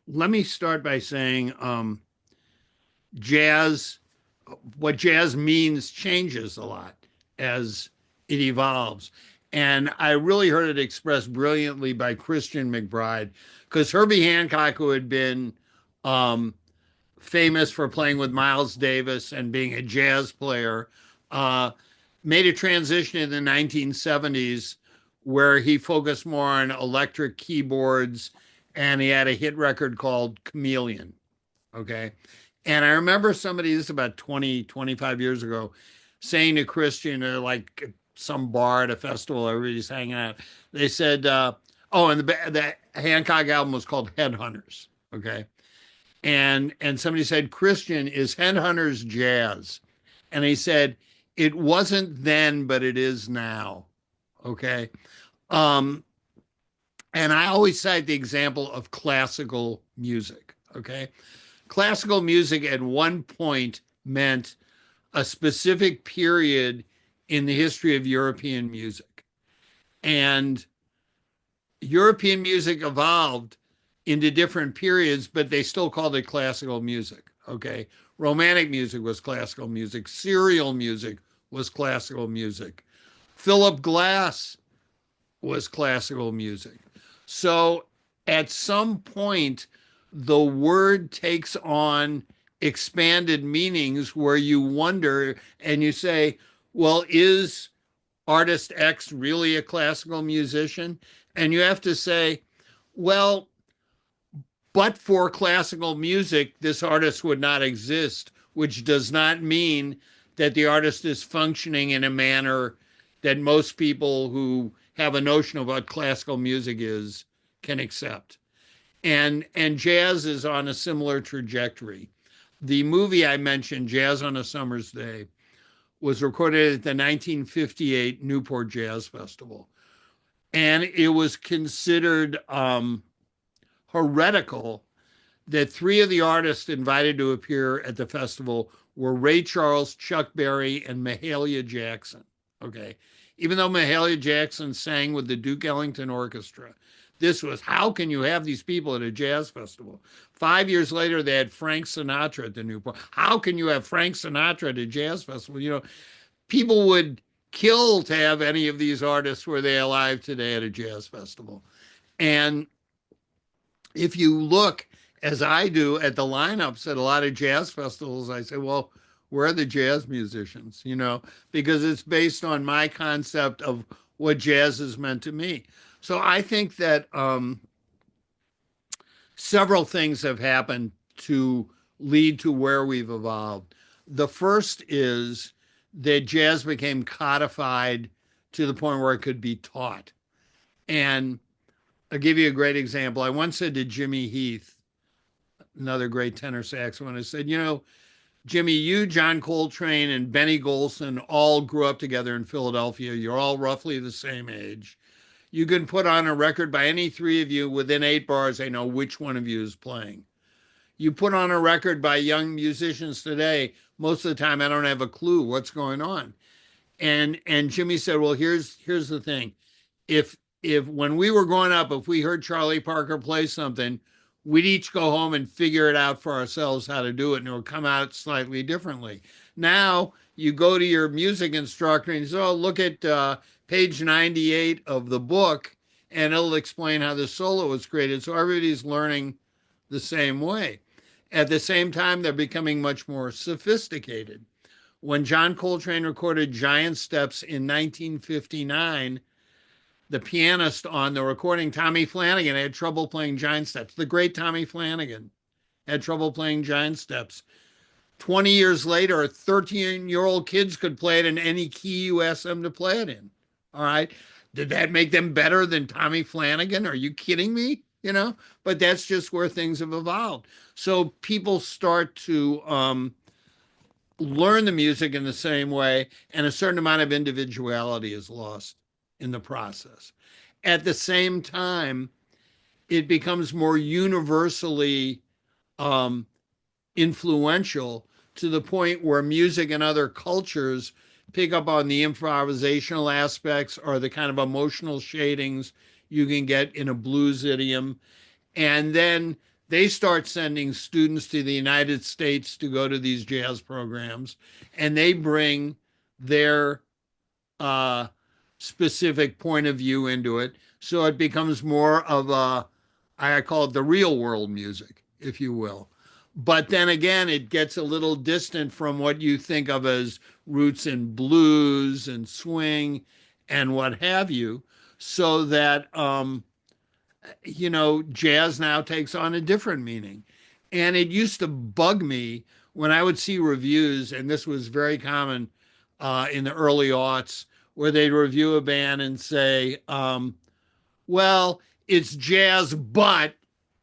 let me start by saying jazz, what jazz means changes a lot as it evolves. And I really heard it expressed brilliantly by Christian McBride, because Herbie Hancock, who had been um, famous for playing with Miles Davis and being a jazz player, uh, made a transition in the 1970s where he focused more on electric keyboards, and he had a hit record called Chameleon. Okay. And I remember somebody, this is about 20, 25 years ago, saying to Christian, like some bar at a festival, everybody's hanging out. They said, oh, and the Hancock album was called Headhunters. Okay. And somebody said, Christian, is Headhunters jazz? And he said, it wasn't then, but it is now. Okay. Um, and I always cite the example of classical music. Okay. Classical music at one point meant a specific period in the history of European music. And European music evolved into different periods, but they still called it classical music. Okay. Romantic music was classical music. Serial music was classical music. Philip Glass was classical music. So at some point, the word takes on expanded meanings where you wonder and you say, well, is artist X really a classical musician? And you have to say, well, but for classical music, this artist would not exist, which does not mean that the artist is functioning in a manner that most people who have a notion of what classical music is can accept. And jazz is on a similar trajectory. The movie I mentioned, Jazz on a Summer's Day, was recorded at the 1958 Newport Jazz Festival. And it was considered heretical that three of the artists invited to appear at the festival were Ray Charles, Chuck Berry, and Mahalia Jackson. Okay. Even though Mahalia Jackson sang with the Duke Ellington Orchestra, this was, how can you have these people at a jazz festival? 5 years later, they had Frank Sinatra at the Newport. How can you have Frank Sinatra at a jazz festival? You know, people would kill to have any of these artists were they alive today at a jazz festival. And if you look, as I do, at the lineups at a lot of jazz festivals, I say, well, where are the jazz musicians? You know, because it's based on my concept of what jazz is meant to me. So I think that several things have happened to lead to where we've evolved. The first is that jazz became codified to the point where it could be taught. And I'll give you a great example. I once said to Jimmy Heath, another great tenor saxophonist, I said, you know, Jimmy, you, John Coltrane, and Benny Golson all grew up together in Philadelphia. You're all roughly the same age. You can put on a record by any three of you within 8 bars, I know which one of you is playing. You put on a record by young musicians today, most of the time I don't have a clue what's going on. And Jimmy said, well, here's the thing. If when we were growing up, if we heard Charlie Parker play something, we'd each go home and figure it out for ourselves how to do it, and it would come out slightly differently. Now you go to your music instructor and you say, oh, look at page 98 of the book, and it'll explain how the solo was created. So everybody's learning the same way. At the same time, they're becoming much more sophisticated. When John Coltrane recorded Giant Steps in 1959, the pianist on the recording, Tommy Flanagan, had trouble playing Giant Steps. The great Tommy Flanagan had trouble playing Giant Steps. 20 years later, 13-year-old kids could play it in any key you ask them to play it in. All right. Did that make them better than Tommy Flanagan? Are you kidding me? You know, but that's just where things have evolved. So people start to learn the music in the same way, and a certain amount of individuality is lost in the process. At the same time, it becomes more universally influential to the point where music and other cultures pick up on the improvisational aspects or the kind of emotional shadings you can get in a blues idiom. And then they start sending students to the United States to go to these jazz programs, and they bring their uh, specific point of view into it. So it becomes more of a, I call it the real world music, if you will. But then again, it gets a little distant from what you think of as roots in blues and swing and what have you. So that, jazz now takes on a different meaning. And it used to bug me when I would see reviews, and this was very common in the early aughts, where they'd review a band and say, well, it's jazz, but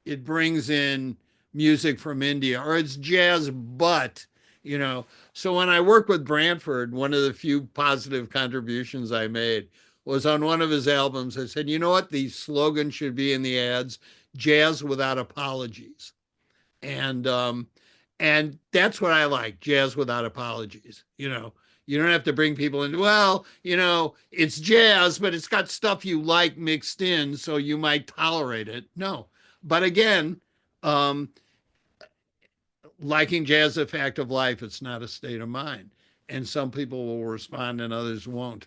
it brings in music from India, or it's jazz, but, you know. So when I worked with Brantford, one of the few positive contributions I made was on one of his albums. I said, you know what? The slogan should be in the ads: jazz without apologies. And and that's what I like, jazz without apologies. You don't have to bring people in. Well, it's jazz, but it's got stuff you like mixed in, so you might tolerate it. No, but again, um, liking jazz is a fact of life. It's not a state of mind, and some people will respond and others won't.